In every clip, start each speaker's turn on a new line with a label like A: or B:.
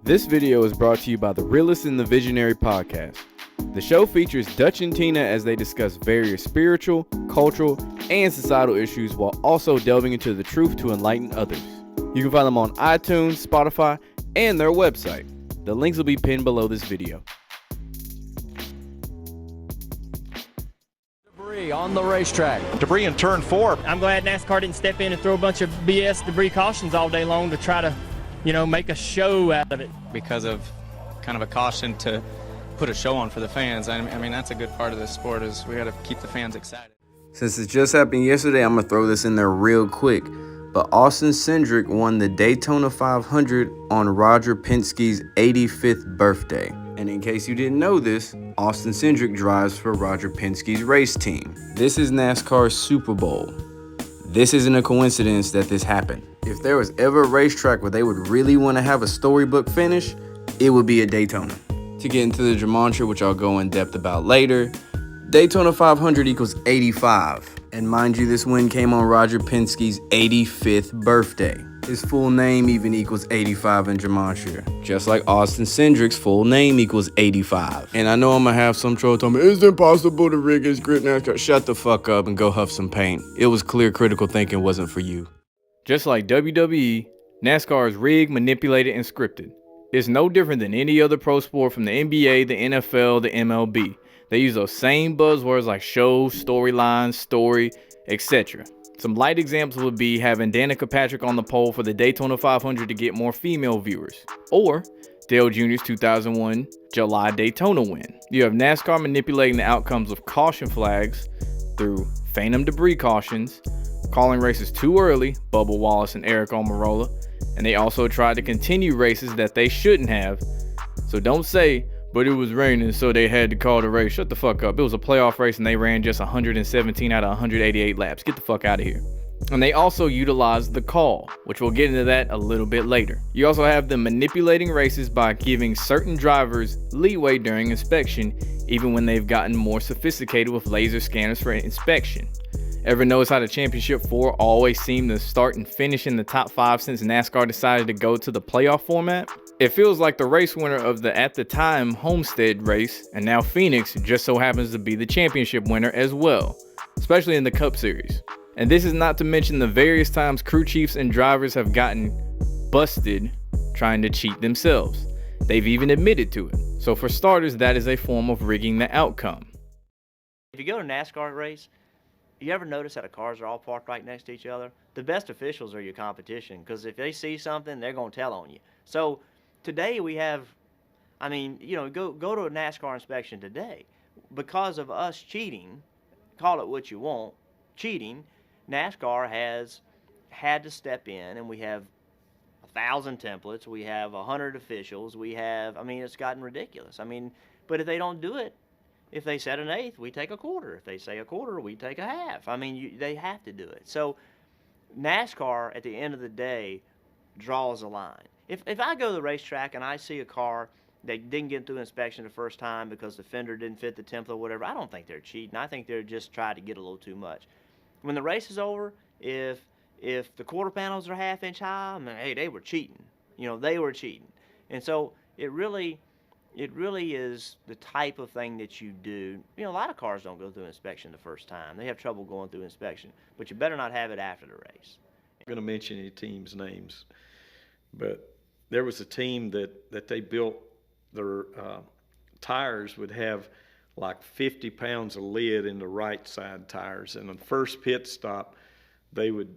A: This video is brought to you by the Realist and the Visionary podcast. The show features Dutch and Tina as they discuss various spiritual, cultural, and societal issues while also delving into the truth to enlighten others. You can find them on iTunes, Spotify, and their website. The links will be pinned below this video.
B: Debris on the racetrack.
C: Debris in turn 4.
D: I'm glad NASCAR didn't step in and throw a bunch of BS debris cautions all day long to try to, make a show out of it.
E: Because of kind of a caution to put a show on for the fans. I mean, that's a good part of this sport is we got to keep the fans excited.
A: Since it just happened yesterday, I'm going to throw this in there real quick. But Austin Cindric won the Daytona 500 on Roger Penske's 85th birthday. And in case you didn't know this, Austin Cindric drives for Roger Penske's race team. This is NASCAR's Super Bowl. This isn't a coincidence that this happened. If there was ever a racetrack where they would really want to have a storybook finish, it would be at Daytona. To get into the gematria, which I'll go in depth about later, Daytona 500 equals 85. And mind you, this win came on Roger Penske's 85th birthday. His full name even equals 85 in gematria, just like Austin Cindric's full name equals 85. And I know I'm gonna have some troll tell me, it's impossible to rig his grit NASCAR. Shut the fuck up and go huff some paint. It was clear critical thinking wasn't for you. Just like WWE, NASCAR is rigged, manipulated, and scripted. It's no different than any other pro sport from the NBA, the NFL, the MLB. They use those same buzzwords like show, storyline, story, etc. Some light examples would be having Danica Patrick on the pole for the Daytona 500 to get more female viewers, or Dale Jr.'s 2001 July Daytona win. You have NASCAR manipulating the outcomes of caution flags through phantom debris cautions, calling races too early, Bubba Wallace and Eric Almirola, and they also tried to continue races that they shouldn't have. So don't say, but it was raining so they had to call the race. Shut the fuck up. It was a playoff race and they ran just 117 out of 188 laps. Get the fuck out of here. And they also utilized the call, which we'll get into that a little bit later. You also have them manipulating races by giving certain drivers leeway during inspection, even when they've gotten more sophisticated with laser scanners for inspection. Ever notice how the Championship 4 always seemed to start and finish in the top 5 since NASCAR decided to go to the playoff format? It feels like the race winner of the, at the time, Homestead race, and now Phoenix, just so happens to be the championship winner as well, especially in the Cup Series. And this is not to mention the various times crew chiefs and drivers have gotten busted trying to cheat themselves. They've even admitted to it. So for starters, that is a form of rigging the outcome.
F: If you go to a NASCAR race, you ever notice how the cars are all parked right next to each other? The best officials are your competition, because if they see something, they're going to tell on you. So today we have, go to a NASCAR inspection today. Because of us cheating, call it what you want, cheating, NASCAR has had to step in, and we have 1,000 templates, we have 100 officials, it's gotten ridiculous. But if they don't do it, if they set an eighth, we take a quarter. If they say a quarter, we take a half. They have to do it. So NASCAR, at the end of the day, draws a line. If I go to the racetrack and I see a car that didn't get through inspection the first time because the fender didn't fit the template or whatever, I don't think they're cheating. I think they're just trying to get a little too much. When the race is over, if the quarter panels are half-inch high, hey, they were cheating. They were cheating. And so it really is the type of thing that you do. A lot of cars don't go through inspection the first time. They have trouble going through inspection. But you better not have it after the race.
C: I'm going to mention any teams' names, but there was a team that they built their tires would have like 50 pounds of lead in the right side tires. And on the first pit stop, they would,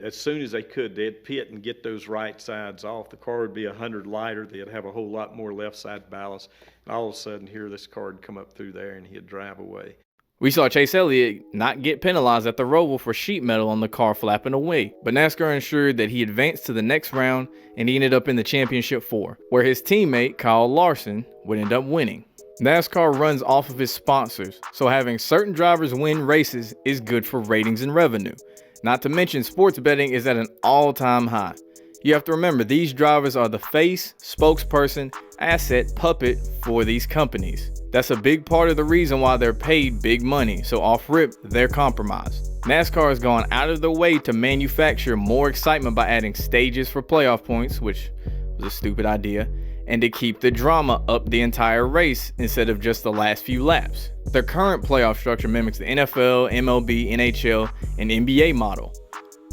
C: as soon as they could, they'd pit and get those right sides off. The car would be 100 lighter. They'd have a whole lot more left side ballast. And all of a sudden, here this car would come up through there and he'd drive away.
A: We saw Chase Elliott not get penalized at the Roval for sheet metal on the car flapping away, but NASCAR ensured that he advanced to the next round and he ended up in the Championship 4, where his teammate Kyle Larson would end up winning. NASCAR runs off of his sponsors, so having certain drivers win races is good for ratings and revenue. Not to mention sports betting is at an all-time high. You have to remember, these drivers are the face, spokesperson, asset, puppet for these companies. That's a big part of the reason why they're paid big money, so off rip, they're compromised. NASCAR has gone out of their way to manufacture more excitement by adding stages for playoff points, which was a stupid idea, and to keep the drama up the entire race instead of just the last few laps. Their current playoff structure mimics the NFL, MLB, NHL, and NBA model,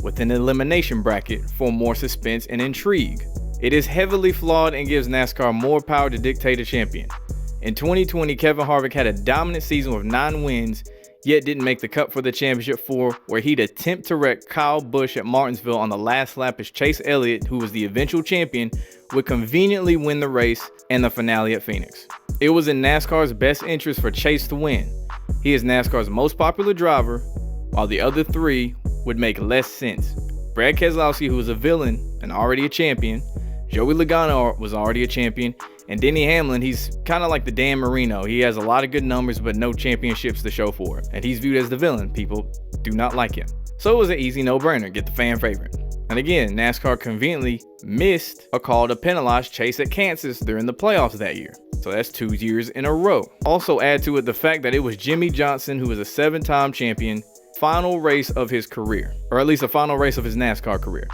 A: with an elimination bracket for more suspense and intrigue. It is heavily flawed and gives NASCAR more power to dictate a champion. In 2020, Kevin Harvick had a dominant season with 9 wins, yet didn't make the cut for the championship 4, where he'd attempt to wreck Kyle Busch at Martinsville on the last lap as Chase Elliott, who was the eventual champion, would conveniently win the race and the finale at Phoenix. It was in NASCAR's best interest for Chase to win. He is NASCAR's most popular driver, while the other 3 would make less sense. Brad Keselowski, who was a villain and already a champion, Joey Logano was already a champion, and Denny Hamlin, he's kind of like the Dan Marino. He has a lot of good numbers, but no championships to show for it. And he's viewed as the villain. People do not like him. So it was an easy no-brainer, get the fan favorite. And again, NASCAR conveniently missed a call to penalize Chase at Kansas during the playoffs that year. So that's 2 years in a row. Also add to it the fact that it was Jimmy Johnson, who was a 7-time champion, final race of his career, or at least a final race of his NASCAR career.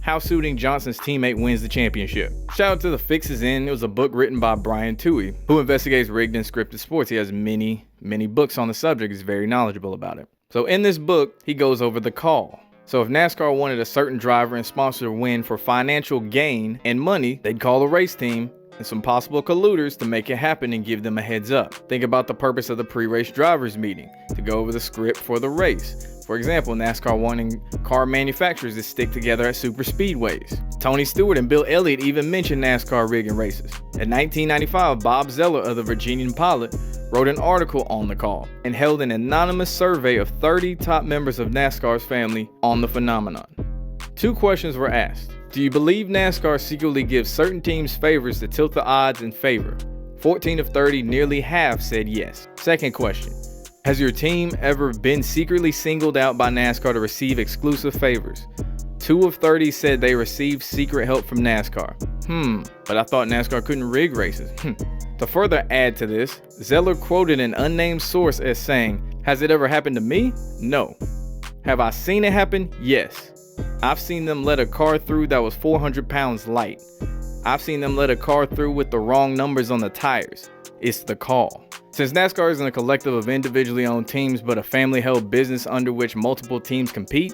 A: How suiting Johnson's teammate wins the championship. Shout out to The Fixes In. It was a book written by Brian Toohey, who investigates rigged and scripted sports. He has many books on the subject. He's very knowledgeable about it. So in this book, he goes over the call. So if NASCAR wanted a certain driver and sponsor to win for financial gain and money, they'd call the race team and some possible colluders to make it happen and give them a heads up. Think about the purpose of the pre-race drivers meeting, to go over the script for the race. For example, NASCAR wanting car manufacturers to stick together at super speedways. Tony Stewart and Bill Elliott even mentioned NASCAR rigging races. In 1995, Bob Zeller of the Virginian Pilot wrote an article on the call and held an anonymous survey of 30 top members of NASCAR's family on the phenomenon. 2 questions were asked. Do you believe NASCAR secretly gives certain teams favors to tilt the odds in favor? 14 of 30, nearly half, said yes. Second question. Has your team ever been secretly singled out by NASCAR to receive exclusive favors? 2 of 30 said they received secret help from NASCAR. But I thought NASCAR couldn't rig races. To further add to this, Zeller quoted an unnamed source as saying, "Has it ever happened to me? No. Have I seen it happen? Yes. I've seen them let a car through that was 400 pounds light. I've seen them let a car through with the wrong numbers on the tires. It's the call." Since NASCAR isn't a collective of individually owned teams but a family-held business under which multiple teams compete,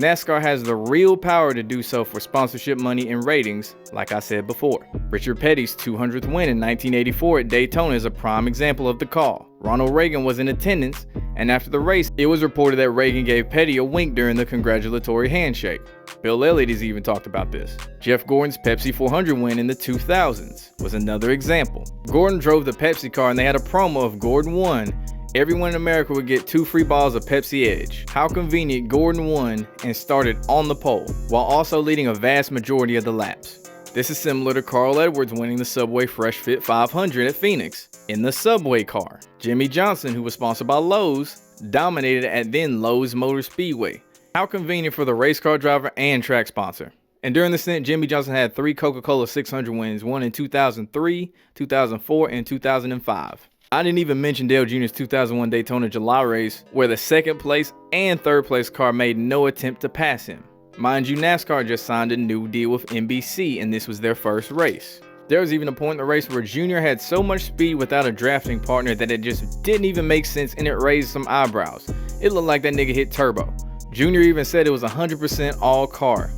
A: NASCAR has the real power to do so for sponsorship money and ratings, like I said before. Richard Petty's 200th win in 1984 at Daytona is a prime example of the call. Ronald Reagan was in attendance, and after the race, it was reported that Reagan gave Petty a wink during the congratulatory handshake. Bill Elliott has even talked about this. Jeff Gordon's Pepsi 400 win in the 2000s was another example. Gordon drove the Pepsi car and they had a promo of Gordon won. Everyone in America would get 2 free bottles of Pepsi Edge. How convenient. Gordon won and started on the pole, while also leading a vast majority of the laps. This is similar to Carl Edwards winning the Subway Fresh Fit 500 at Phoenix in the Subway car. Jimmy Johnson, who was sponsored by Lowe's, dominated at then Lowe's Motor Speedway. How convenient for the race car driver and track sponsor. And during the stint, Jimmy Johnson had 3 Coca-Cola 600 wins, one in 2003, 2004, and 2005. I didn't even mention Dale Jr.'s 2001 Daytona July race, where the 2nd place and 3rd place car made no attempt to pass him. Mind you, NASCAR just signed a new deal with NBC, and this was their first race. There was even a point in the race where Jr. had so much speed without a drafting partner that it just didn't even make sense, and it raised some eyebrows. It looked like that nigga hit turbo. Jr. even said it was 100% all car,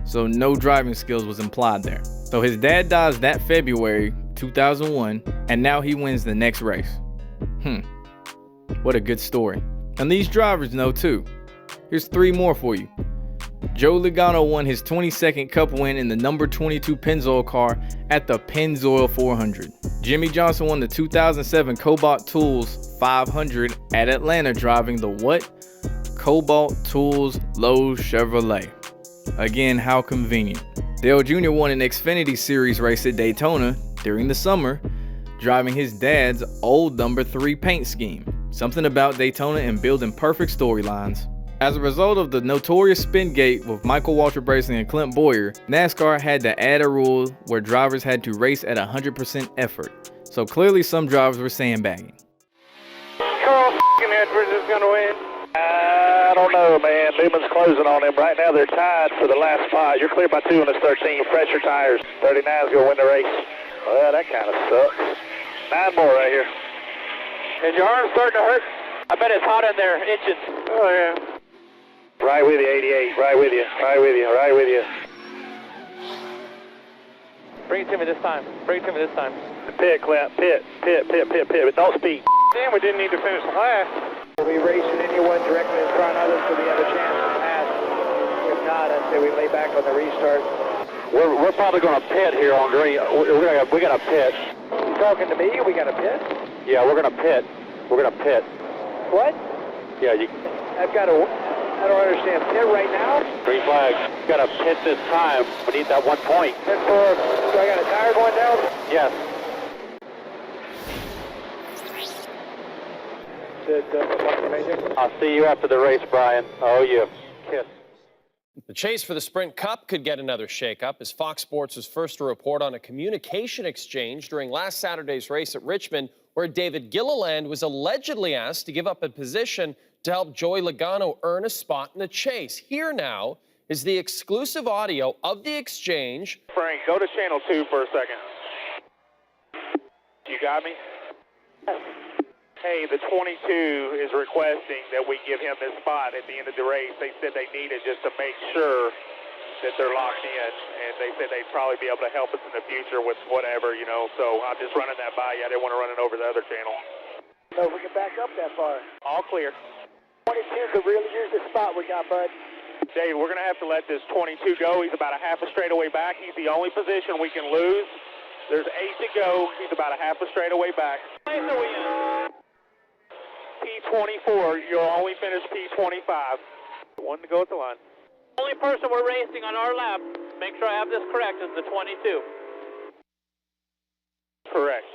A: so no driving skills was implied there. So his dad dies that February 2001, and now he wins the next race. What a good story. And these drivers know too. Here's 3 more for you. Joe Logano won his 22nd Cup win in the number 22 Pennzoil car at the Pennzoil 400. Jimmy Johnson won the 2007 Cobalt Tools 500 at Atlanta driving the what? Cobalt Tools Lowe's Chevrolet. Again, how convenient. Dale Jr. won an Xfinity Series race at Daytona during the summer, driving his dad's old number 3 paint scheme. Something about Daytona and building perfect storylines. As a result of the notorious spin gate with Michael Waltrip Racing and Clint Boyer, NASCAR had to add a rule where drivers had to race at 100% effort. So clearly some drivers were sandbagging.
B: Carl Edwards is going to win. I don't know, man. Newman's closing on him. Right now they're tied for the last spot. You're clear by 2 on this 13. Pressure tires. 39 is going to win the race. Well, that kind of sucks. 9 more right here. Is your arm starting to hurt? I bet it's hot in there, itching. Oh, yeah. Right with you, 88. Right with you. Right with you. Right with you. Bring it to me this time. Bring it to me this time. Pit, Clint. Pit. But don't speed. Damn, we didn't need to finish last. We'll be racing anyone directly in front of us so we have a chance to pass. If not, I'd say we lay back on the restart. We're probably going to pit here on green. We got to pit. You talking to me? We got to pit? Yeah, we're going to pit. We're going to pit. What? Yeah, you. I've got to. I don't understand. Pit right now? Green flag. Got to pit this time. We need that 1 point. Pit for. So I got a tire going down? Yes. I'll see you after the race, Brian. Oh, you kiss.
G: The chase for the Sprint Cup could get another shakeup as Fox Sports was first to report on a communication exchange during last Saturday's race at Richmond, where David Gilliland was allegedly asked to give up a position to help Joey Logano earn a spot in the chase. Here now is the exclusive audio of the exchange.
B: Frank, go to channel 2 for a second. You got me? Hey, the 22 is requesting that we give him this spot at the end of the race. They said they need it just to make sure that they're locked in, and they said they'd probably be able to help us in the future with whatever, you know, so I'm just running that by you. I didn't want to run it over the other channel. So we can back up that far. All clear. 22 could really use the spot we got, bud. Dave, we're going to have to let this 22 go. He's about a half a straightaway back. He's the only position we can lose. There's 8 to go. He's about a half a straightaway back. Place are we in? P24, you'll only finish P25. 1 to go at the line. Only person we're racing on our lap, make sure I have this correct, is the 22. Correct.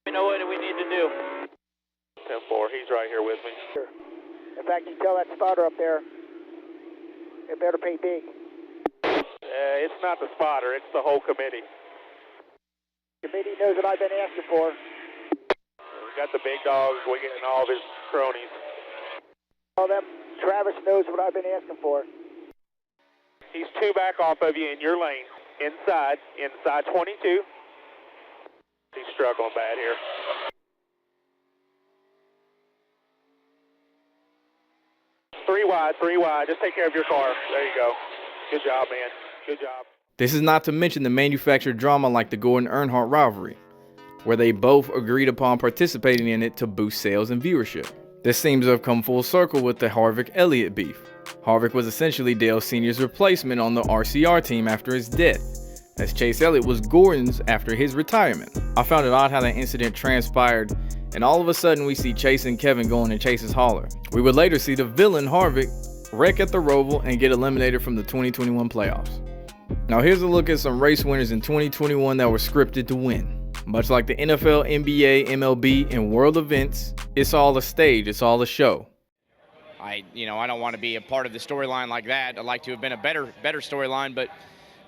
B: We know what we need to do. 10-4, he's right here with me. Sure. In fact, you tell that spotter up there, it better pay big. It's not the spotter, it's the whole committee. The committee knows what I've been asking for. Got the big dogs, Wiggin and all of his cronies. All them, Travis knows what I've been asking for. He's 2 back off of you in your lane. Inside 22. He's struggling bad here. Three wide. Just take care of your car. There you go. Good job, man. Good job.
A: This is not to mention the manufactured drama like the Gordon Earnhardt rivalry, where they both agreed upon participating in it to boost sales and viewership. This seems to have come full circle with the Harvick-Elliott beef. Harvick was essentially Dale Sr.'s replacement on the RCR team after his death, as Chase Elliott was Gordon's after his retirement. I found it odd how that incident transpired, and all of a sudden we see Chase and Kevin going in Chase's hauler. We would later see the villain Harvick wreck at the Roval and get eliminated from the 2021 playoffs. Now here's a look at some race winners in 2021 that were scripted to win. Much like the NFL, NBA, MLB, and world events, it's all a stage, it's all a show.
H: I don't want to be a part of the storyline like that. I'd like to have been a better storyline, but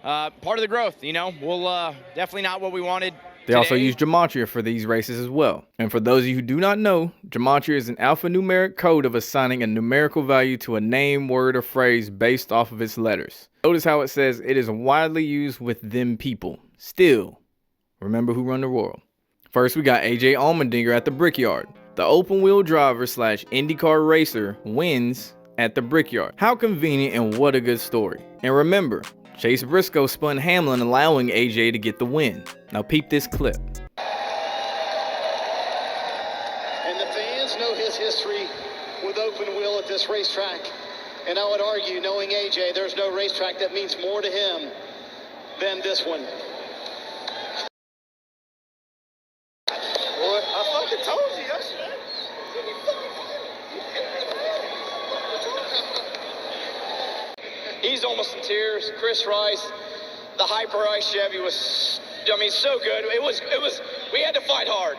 H: part of the growth, we'll definitely not what we wanted.
A: They also use gematria for these races as well. And for those of you who do not know, gematria is an alphanumeric code of assigning a numerical value to a name, word, or phrase based off of its letters. Notice how it says it is widely used with them people. Still, remember who run the world. First, we got AJ Allmendinger at the Brickyard. The open-wheel driver / IndyCar racer wins at the Brickyard. How convenient and what a good story. And remember, Chase Briscoe spun Hamlin, allowing AJ to get the win. Now peep this clip.
I: And the fans know his history with open wheel at this racetrack. And I would argue, knowing AJ, there's no racetrack that means more to him than this one. I fucking told you yesterday. He's almost in tears. Chris Rice, the Hyper Ice Chevy was, so good. It was, we had to fight hard.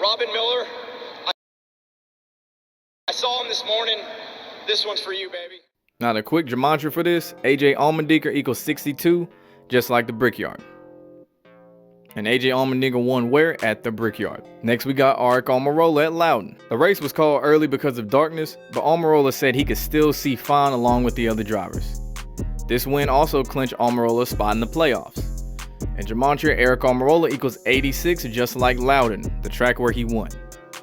I: Robin Miller, I saw him this morning. This one's for you, baby.
A: Now the quick gematria for this, AJ Allmendinger equals 62, just like the Brickyard. And AJ Allmendinger won where? At the Brickyard. Next we got Aric Almirola at Loudon. The race was called early because of darkness, but Almirola said he could still see fine along with the other drivers. This win also clinched Almirola's spot in the playoffs. And gematria, Eric Almirola equals 86, just like Loudon, the track where he won.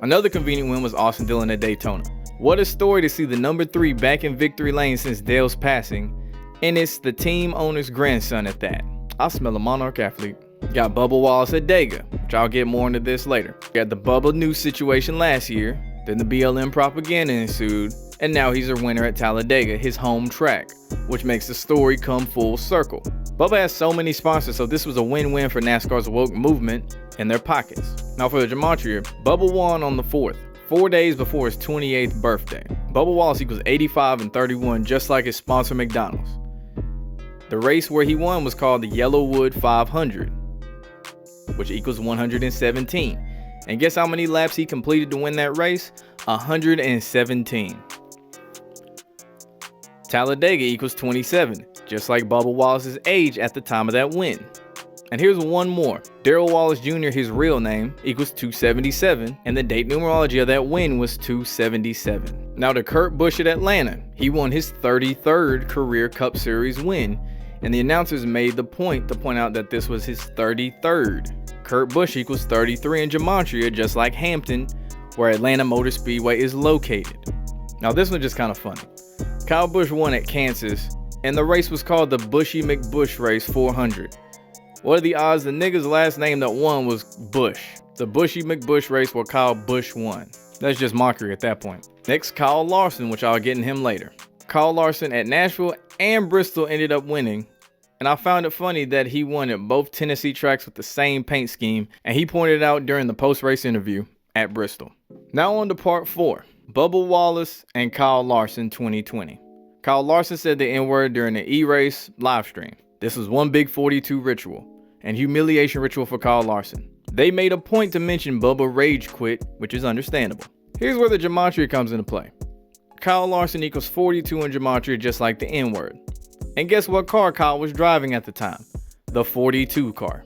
A: Another convenient win was Austin Dillon at Daytona. What a story to see the number 3 back in victory lane since Dale's passing, and it's the team owner's grandson at that. I smell a Monarch athlete. Got Bubba Wallace at Dega, which I'll get more into this later. Got the Bubba news situation last year, then the BLM propaganda ensued, and now he's a winner at Talladega, his home track, which makes the story come full circle. Bubba has so many sponsors, so this was a win-win for NASCAR's woke movement in their pockets. Now for the gematria, Bubba won on the 4th, 4 days before his 28th birthday. Bubba Wallace equals 85 and 31, just like his sponsor McDonald's. The race where he won was called the Yellowwood 500, which equals 117. And guess how many laps he completed to win that race? 117. Talladega equals 27, just like Bubba Wallace's age at the time of that win. And here's one more. Darrell Wallace Jr., his real name, equals 277, and the date numerology of that win was 277. Now to Kurt Busch at Atlanta, he won his 33rd career Cup Series win, and the announcers made the point to point out that this was his 33rd. Kurt Busch equals 33 in gematria, just like Hampton, where Atlanta Motor Speedway is located. Now this one's just kind of funny. Kyle Busch won at Kansas, and the race was called the Bushy McBush Race 400. What are the odds the nigga's last name that won was Bush? The Bushy McBush Race where Kyle Busch won. That's just mockery at that point. Next, Kyle Larson, which I'll get in him later. Kyle Larson at Nashville and Bristol ended up winning, and I found it funny that he won at both Tennessee tracks with the same paint scheme, and he pointed it out during the post-race interview at Bristol. Now on to part 4, Bubba Wallace and Kyle Larson 2020. Kyle Larson said the N-word during the E-Race live stream. This was one big 42 ritual and humiliation ritual for Kyle Larson. They made a point to mention Bubba rage quit, which is understandable. Here's where the gematria comes into play. Kyle Larson equals 42 in gematria, just like the N-word. And guess what car Kyle was driving at the time? The 42 car.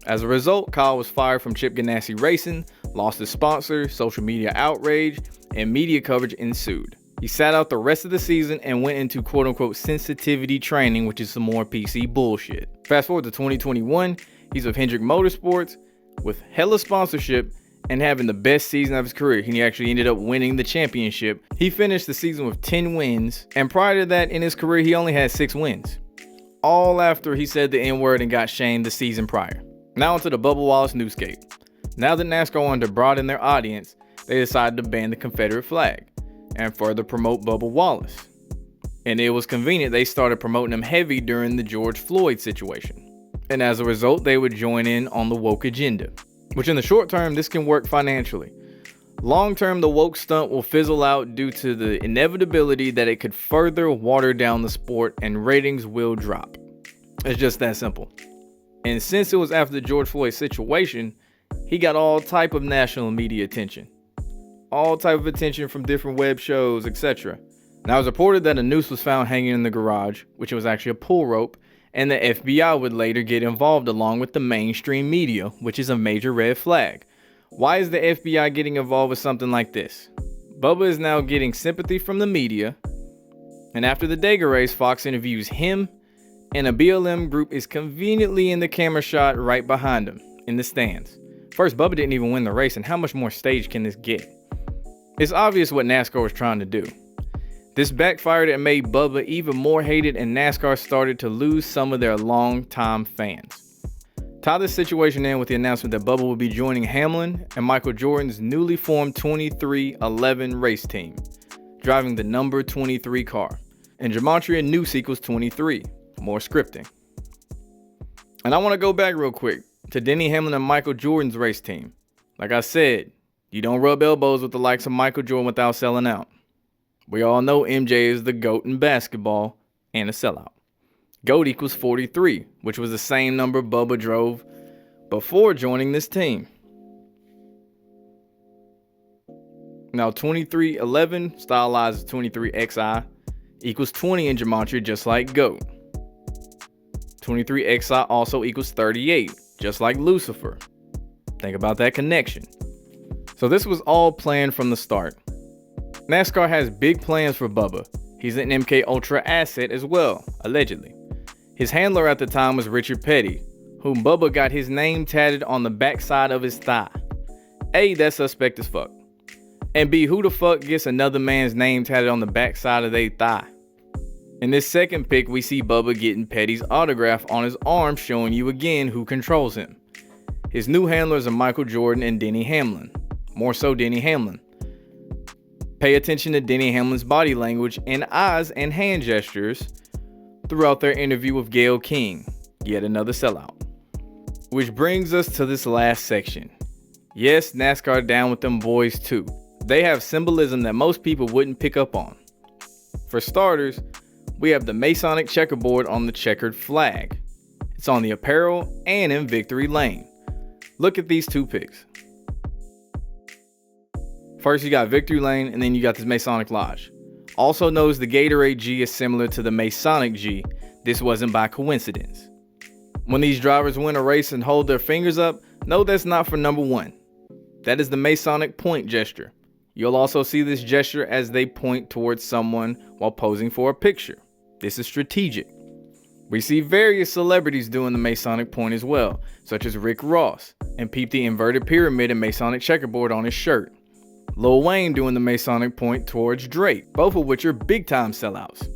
A: As a result, Kyle was fired from Chip Ganassi Racing, lost his sponsor, social media outrage, and media coverage ensued. He sat out the rest of the season and went into quote-unquote sensitivity training, which is some more PC bullshit. Fast forward to 2021, he's with Hendrick Motorsports with hella sponsorship and having the best season of his career. He actually ended up winning the championship. He finished the season with 10 wins, and prior to that in his career, he only had 6 wins. All after he said the N-word and got shamed the season prior. Now onto the Bubba Wallace newscape. Now that NASCAR wanted to broaden their audience, they decided to ban the Confederate flag and further promote Bubba Wallace. And it was convenient they started promoting him heavy during the George Floyd situation. And as a result, they would join in on the woke agenda, which in the short term, this can work financially. Long term, the woke stunt will fizzle out due to the inevitability that it could further water down the sport and ratings will drop. It's just that simple. And since it was after the George Floyd situation, he got all type of national media attention. All type of attention from different web shows, etc. Now, it was reported that a noose was found hanging in the garage, which was actually a pull rope, and the FBI would later get involved along with the mainstream media, which is a major red flag. Why is the FBI getting involved with something like this? Bubba is now getting sympathy from the media, and after the Dega race, Fox interviews him, and a BLM group is conveniently in the camera shot right behind him, in the stands. First, Bubba didn't even win the race, and how much more stage can this get? It's obvious what NASCAR was trying to do. This backfired and made Bubba even more hated, and NASCAR started to lose some of their longtime fans. Tie this situation in with the announcement that Bubba will be joining Hamlin and Michael Jordan's newly formed 2311 race team, driving the number 23 car. And gematria noose equals 23, more scripting. And I want to go back real quick to Denny Hamlin and Michael Jordan's race team. Like I said, you don't rub elbows with the likes of Michael Jordan without selling out. We all know MJ is the GOAT in basketball and a sellout. GOAT equals 43, which was the same number Bubba drove before joining this team. Now 2311 stylized as 23XI equals 20 in gematria, just like GOAT. 23XI also equals 38, just like Lucifer. Think about that connection. So this was all planned from the start. NASCAR has big plans for Bubba, He's an MK Ultra asset as well, allegedly. His handler at the time was Richard Petty, whom Bubba got his name tatted on the backside of his thigh. A, that's suspect as fuck. And B, who the fuck gets another man's name tatted on the backside of their thigh? In this second pic, we see Bubba getting Petty's autograph on his arm, showing you again who controls him. His new handlers are Michael Jordan and Denny Hamlin. More so Denny Hamlin. Pay attention to Denny Hamlin's body language and eyes and hand gestures throughout their interview with Gayle King, yet another sellout. Which brings us to this last section. Yes, NASCAR down with them boys too. They have symbolism that most people wouldn't pick up on. For starters, we have the Masonic checkerboard on the checkered flag. It's on the apparel and in victory lane. Look at these two pics. First you got victory lane, and then you got this Masonic lodge. Also notice the Gatorade G is similar to the Masonic G. This wasn't by coincidence. When these drivers win a race and hold their fingers up, no, that's not for number one. That is the Masonic point gesture. You'll also see this gesture as they point towards someone while posing for a picture. This is strategic. We see various celebrities doing the Masonic point as well, such as Rick Ross, and peep the inverted pyramid and Masonic checkerboard on his shirt. Lil Wayne doing the Masonic point towards Drake, both of which are big time sellouts.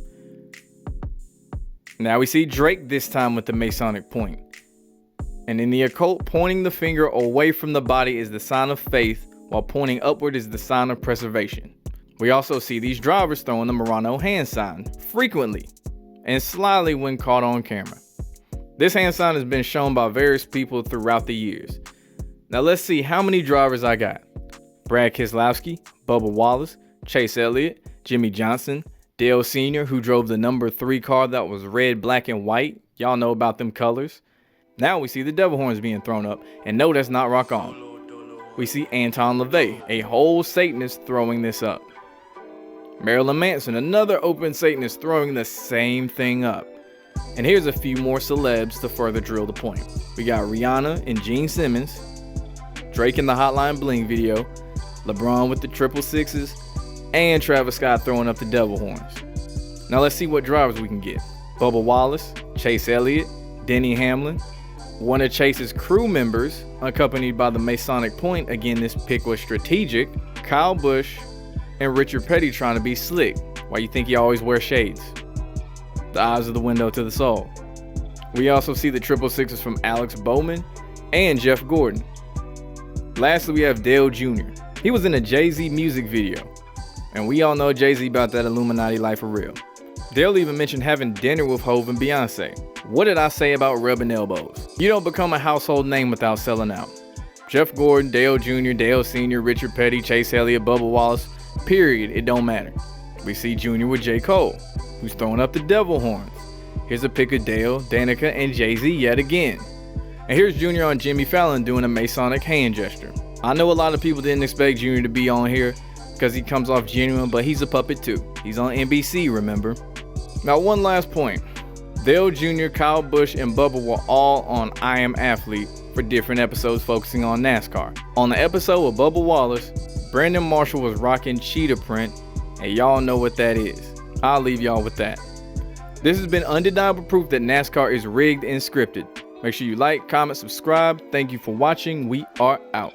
A: Now we see Drake this time with the Masonic point. And in the occult, pointing the finger away from the body is the sign of faith, while pointing upward is the sign of preservation. We also see these drivers throwing the Murano hand sign frequently and slyly when caught on camera. This hand sign has been shown by various people throughout the years. Now let's see how many drivers I got. Brad Keselowski, Bubba Wallace, Chase Elliott, Jimmy Johnson, Dale Sr., who drove the number 3 car that was red, black, and white. Y'all know about them colors. Now we see the devil horns being thrown up, and no, that's not Rock On. We see Anton LaVey, a whole Satanist, throwing this up. Marilyn Manson, another open Satanist, throwing the same thing up. And here's a few more celebs to further drill the point. We got Rihanna and Gene Simmons, Drake in the Hotline Bling video, LeBron with the 666s, and Travis Scott throwing up the devil horns. Now let's see what drivers we can get. Bubba Wallace, Chase Elliott, Denny Hamlin, one of Chase's crew members, accompanied by the Masonic point. Again, this pick was strategic. Kyle Busch and Richard Petty trying to be slick. Why you think he always wears shades? The eyes are the window to the soul. We also see the 666s from Alex Bowman and Jeff Gordon. Lastly, we have Dale Jr. He was in a Jay-Z music video, and we all know Jay-Z about that Illuminati life for real. Dale even mentioned having dinner with Hov and Beyonce. What did I say about rubbing elbows? You don't become a household name without selling out. Jeff Gordon, Dale Jr., Dale Sr., Richard Petty, Chase Elliott, Bubba Wallace, period, it don't matter. We see Jr. with J. Cole, who's throwing up the devil horns. Here's a pic of Dale, Danica, and Jay-Z yet again. And here's Jr. on Jimmy Fallon doing a Masonic hand gesture. I know a lot of people didn't expect Jr. to be on here because he comes off genuine, but he's a puppet too. He's on NBC, remember? Now one last point. Dale Jr., Kyle Busch, and Bubba were all on I Am Athlete for different episodes focusing on NASCAR. On the episode with Bubba Wallace, Brandon Marshall was rocking cheetah print, and y'all know what that is. I'll leave y'all with that. This has been undeniable proof that NASCAR is rigged and scripted. Make sure you like, comment, subscribe. Thank you for watching. We are out.